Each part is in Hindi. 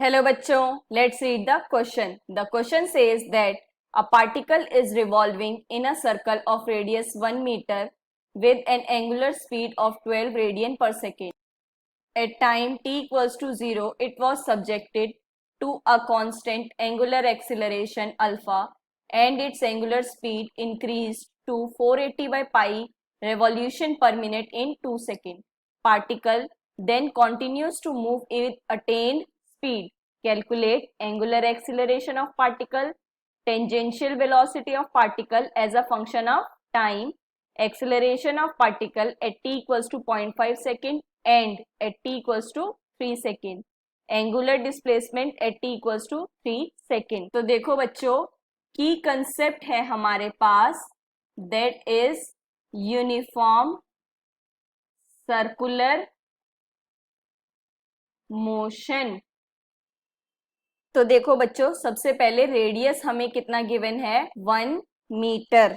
Hello बच्चों, let's read the question. The question says that a particle is revolving in a circle of radius 1 meter with an angular speed of 12 radian per second. At time t equals to 0, it was subjected to a constant angular acceleration alpha and its angular speed increased to 480 by pi revolution per minute in 2 seconds. Particle then continues to move with attained speed. Calculate angular acceleration of particle, tangential velocity of particle as a function of time, acceleration of particle at t equals to 0.5 second and at t equals to 3 second, angular displacement at t equals to 3 second. तो देखो बच्चों, की कंसेप्ट है हमारे पास that is uniform circular motion. तो देखो बच्चों, सबसे पहले रेडियस हमें कितना गिवन है 1 मीटर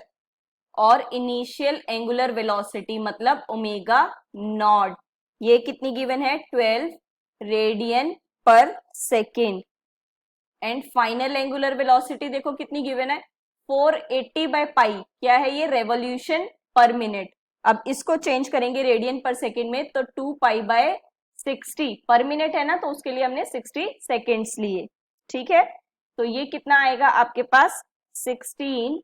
और इनिशियल एंगुलर वेलोसिटी मतलब ओमेगा नॉट ये कितनी गिवन है 12 radian per second and final angular velocity देखो कितनी गिवन है 480 बाय पाई। क्या है ये? रेवोल्यूशन पर मिनट। अब इसको चेंज करेंगे रेडियन पर सेकेंड में तो 2 पाई बाय 60 पर मिनट है ना, तो उसके लिए हमने 60 सेकेंड्स लिए। ठीक है, तो ये कितना आएगा आपके पास 16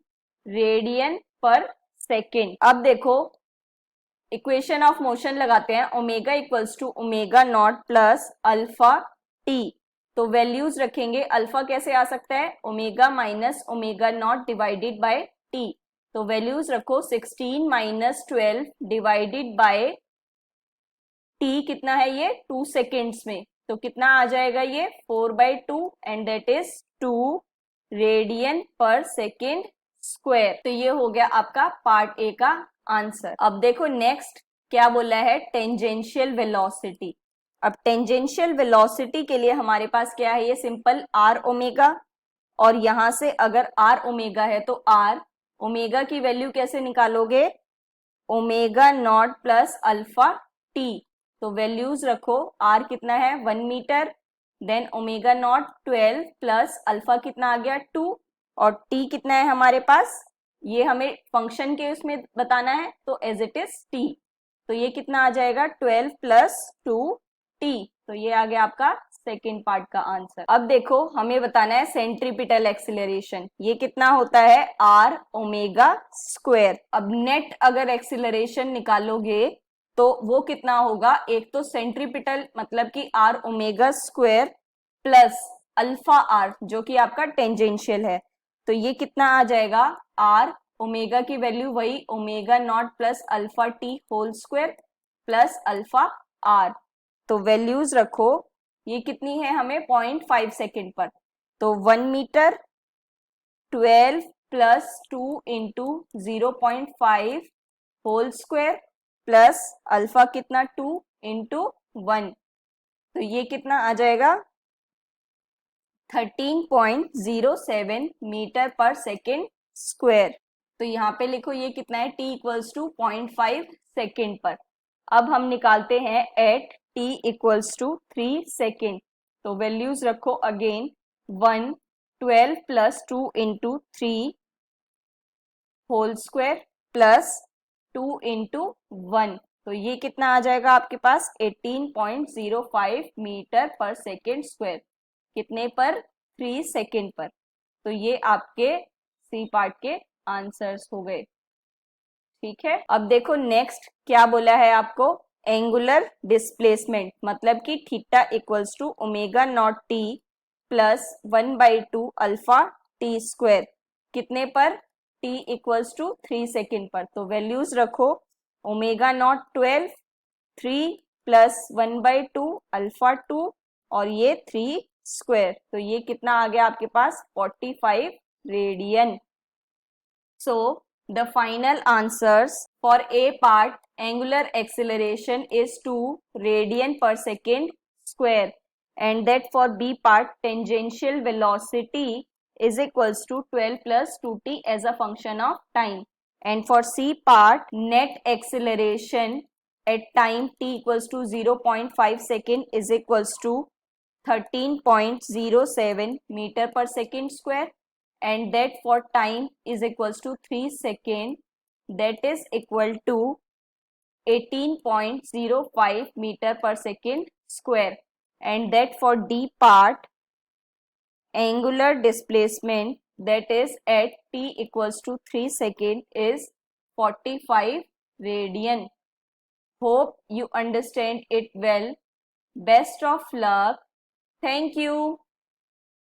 रेडियन पर सेकेंड। अब देखो इक्वेशन ऑफ मोशन लगाते हैं, omega equals to omega naught plus alpha t. तो वैल्यूज रखेंगे, अल्फा कैसे आ सकता है omega minus omega naught divided by t. तो वैल्यूज रखो 16 माइनस 12 डिवाइडेड बाय टी कितना है ये 2 सेकेंड्स में, तो कितना आ जाएगा ये 4/2 and that is 2 radian per second square. तो ये हो गया आपका पार्ट ए का आंसर। अब देखो नेक्स्ट क्या बोला है, टेंजेंशियल वेलोसिटी। अब टेंजेंशियल वेलोसिटी के लिए हमारे पास क्या है, ये सिंपल आर ओमेगा, और यहां से अगर आर ओमेगा है तो आर ओमेगा की वैल्यू कैसे निकालोगे, omega naught plus alpha t. तो वैल्यूज रखो, आर कितना है 1 metre, then omega naught 12 plus alpha कितना आ गया 2, और टी कितना है हमारे पास, ये हमें फंक्शन के उसमें बताना है तो एज इट इज टी। तो ये कितना आ जाएगा 12 प्लस 2 टी। तो ये आ गया आपका सेकेंड पार्ट का आंसर। अब देखो हमें बताना है सेंट्रीपिटल एक्सिलरेशन, ये कितना होता है आर ओमेगा स्क्वायर। अब नेट अगर एक्सिलरेशन निकालोगे तो वो कितना होगा, एक तो सेंट्रीपिटल मतलब कि r omega square plus alpha r जो कि आपका टेंजेंशियल है। तो ये कितना आ जाएगा आर ओमेगा की वैल्यू वही omega naught plus alpha t whole square plus alpha r. तो वैल्यूज रखो, ये कितनी है हमें 0.5 सेकेंड पर, तो 1 metre 12 plus 2 into 0.5 whole square plus alpha कितना 2 इंटू 1, तो ये कितना आ जाएगा 13.07 मीटर पर सेकेंड स्क्वायर। तो यहाँ पे लिखो ये कितना है t इक्वल्स टू 0.5 सेकेंड पर। अब हम निकालते हैं at t equals to 3 second. तो वैल्यूज रखो again 1 12 plus 2 into 3 whole square plus 2 into 1, तो ये कितना आ जाएगा आपके पास 18.05 मीटर पर सेकेंड स्क्वायर। कितने पर 3 सेकेंड पर। तो ये आपके सी पार्ट के आंसर्स हो गए। ठीक है, अब देखो नेक्स्ट क्या बोला है आपको, एंगुलर डिस्प्लेसमेंट मतलब कि theta equals to omega naught t plus 1/2 alpha t square. कितने पर, t इक्वल्स टू 3 सेकेंड पर। तो वैल्यूज रखो, ओमेगा नॉट 12 3 प्लस 1/2 अल्फा 2 और ये 3 स्क्वायर। तो ये कितना आ गया आपके पास 45 radian. So the final answers for a part angular acceleration is 2 radian per second square, and that for B part tangential velocity is equals to 12 plus 2t as a function of time, and for C part net acceleration at time t equals to 0.5 second is equals to 13.07 meter per second square, and that for time is equals to 3 second, that is equal to 18.05 meter per second square, and that for D part, angular displacement, that is at t equals to 3 second, is 45 radian. Hope you understand it well. Best of luck. Thank you.